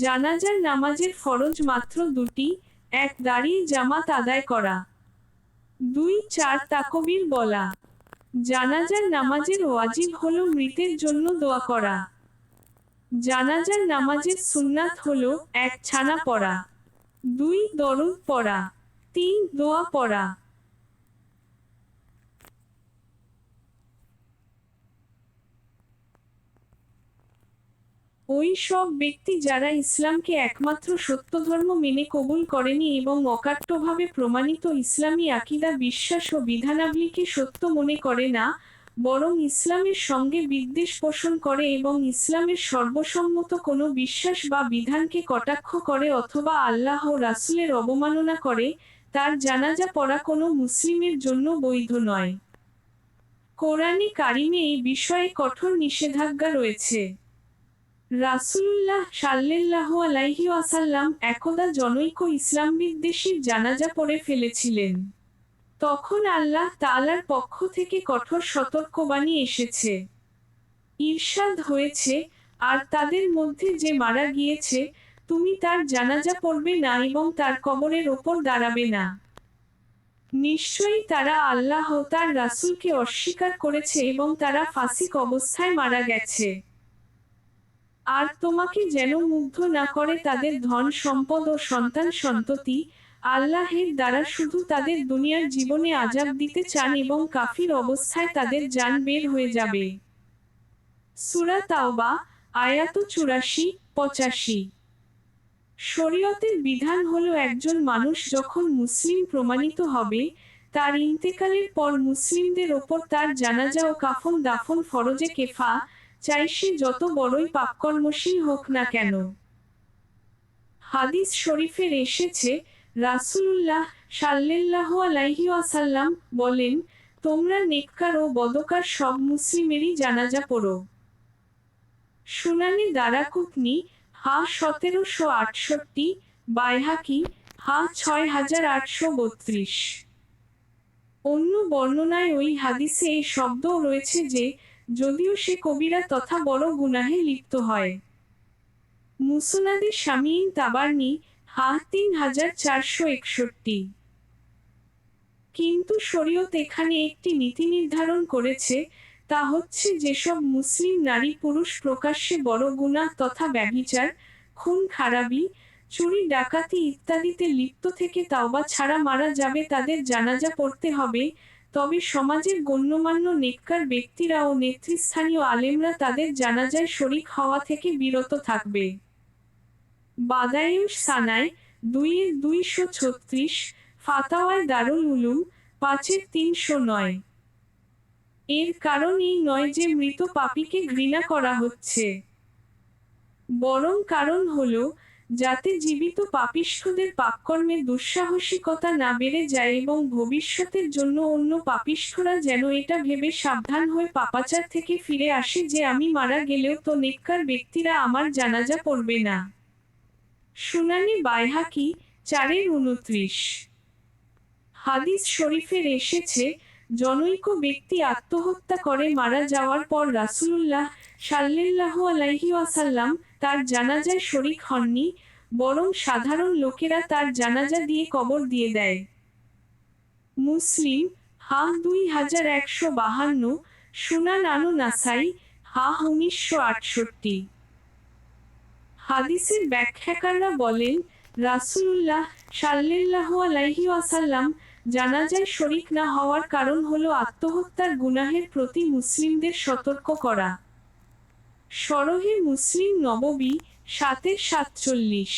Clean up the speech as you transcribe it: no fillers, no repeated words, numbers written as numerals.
জানাজার নামাজের ফরজ মাত্র দুটি: এক, দাঁড়িয়ে জামাত আদায় করা; দুই, চার তাকবীর বলা। জানাজার নামাজের ওয়াজিব হলো মৃতের জন্য দোয়া করা। জানাজার নামাজের সুন্নাত হলো: এক, ছানা পড়া; দুই, দরুদ পড়া; তিন, দোয়া পড়া। ওই সব ব্যক্তি যারা ইসলামকে একমাত্র সত্য ধর্ম মেনে কবুল করেনি এবং অকাট্যভাবে প্রমাণিত ইসলামী আকীদা, বিশ্বাস ও বিধানাবলীকে সত্য মনে করে না, বরং ইসলামের সঙ্গে বিদ্বেষ পোষণ করে এবং ইসলামের সর্বসম্মত কোনো বিশ্বাস বা বিধানকে কটাক্ষ করে অথবা আল্লাহ ও রাসূলের অবমাননা করে, তার জানাজা পড়া কোনো মুসলিমের জন্য বৈধ নয়। কোরআনে কারিমে এই বিষয়ে কঠোর নিষেধাজ্ঞা রয়েছে। রাসূলুল্লাহ সাল্লাল্লাহু আলাইহি ওয়াসাল্লাম একদা জনৈক ইসলামবিদ্বেষীর জানাজা পড়ে ফেলেছিলেন। তখন আল্লাহ তাআলার পক্ষ থেকে কঠোর সতর্কবাণী এসেছে। ইরশাদ হয়েছে, আর তাদের মধ্যে যে মারা গিয়েছে, তুমি তার জানাজা পড়বে না এবং তার কবরের ওপর দাঁড়াবে না। নিশ্চয়ই তারা আল্লাহ ও তার রাসূলকে অস্বীকার করেছে এবং তারা ফাসিক অবস্থায় মারা গেছে। আর তোমাকে যেন মুগ্ধ না করে তাদের ধন সম্পদ ও সন্তান সন্ততি, আল্লাহের দ্বারা শুধু তাদের দুনিয়ার জীবনে আযাব দিতে চান এবং কাফির অবস্থায় তাদের জান বের হয়ে যাবে। সূরা তাওবা, আয়াত 84-85। শরীয়তের বিধান হলো একজন মানুষ যখন মুসলিম প্রমাণিত হবে, তার ইন্তেকালের পর মুসলিমদের ওপর তার জানাজা ও কাফন দাফন ফরজে কেফা, চাই সে যত বড়ই পাপকর্মশীল হোক না কেন। হাদিস শরীফের এসেছে, রাসূলুল্লাহ সাল্লাল্লাহু আলাইহি ওয়াসাল্লাম বলেন, তোমরা নেককার ও বদকার সব মুসলিমেরই জানাজা পড়ো। সুনানে দারাকুতনি, হা 1768, বাইহাকি, হা 6832। অন্য বর্ণনায় ওই হাদিসে এই শব্দও রয়েছে যে, যদিও সে কবিরা তথা বড় গুনাহে লিপ্ত হয়। মুসনাদে শামীন তাবারনি, হা 3461। কিন্তু শরীয়ত এখানে একটি নীতি নির্ধারণ করেছে, তা হচ্ছে যেসব মুসলিম নারী পুরুষ প্রকাশ্যে বড় গুনাহ তথা ব্যভিচার, খুন খারাবি, চুরি ডাকাতি ইত্যাদিতে লিপ্ত থেকে তাওবা ছাড়া মারা যাবে তাদের জানাজা পড়তে হবে, তবে সমাজের গণ্যমান্য নেককার ব্যক্তিরা ও নেতৃস্থানীয় আলেমরা তাদের জানাজায় শরীক হওয়া থেকে বিরত থাকবে। বাদায়ুস সানায় 2-236, ফাতাওয়ায়ে দারুল উলুম 5-309। এর কারণ এই নয় যে মৃত পাপীকে ঘৃণা করা হচ্ছে, বরং কারণ হলো, যাতে জীবিত পাপিষ্ঠদের পাপকর্মের দুঃসাহসিকতা না বেড়ে যায় এবং ভবিষ্যতের জন্য অন্য পাপিষ্ঠরা যেন এটা ভেবে সাবধান হয়ে পাপাচার থেকে ফিরে আসে যে আমি মারা গেলেও তো নেককার ব্যক্তিরা আমার জানাজা পড়বে না। সুনানে বাইহাকি 4-29। হাদিস শরীফের এসেছে, জনৈক ব্যক্তি আত্মহত্যা করে মারা যাওয়ার পর রাসূলুল্লাহ সাল্লাল্লাহু আলাইহি ওয়াসাল্লাম তার জানাজায় শরীক হননি, বরং সাধারণ লোকেরা তার জানাজা দিয়ে কবর দিয়ে দেয়। মুসলিম, হা 2152, সুনান আন-নাসাই, হা 1968। হাদিসের ব্যাখ্যাকাররা বলেন, রাসূলুল্লাহ সাল্লাল্লাহু আলাইহি ওয়াসাল্লাম জানাজায় শরীক না হওয়ার কারণ হলো আত্মহত্যার গুনাহের প্রতি মুসলিমদের সতর্ক করা। শরহে মুসলিম নববী 7-47।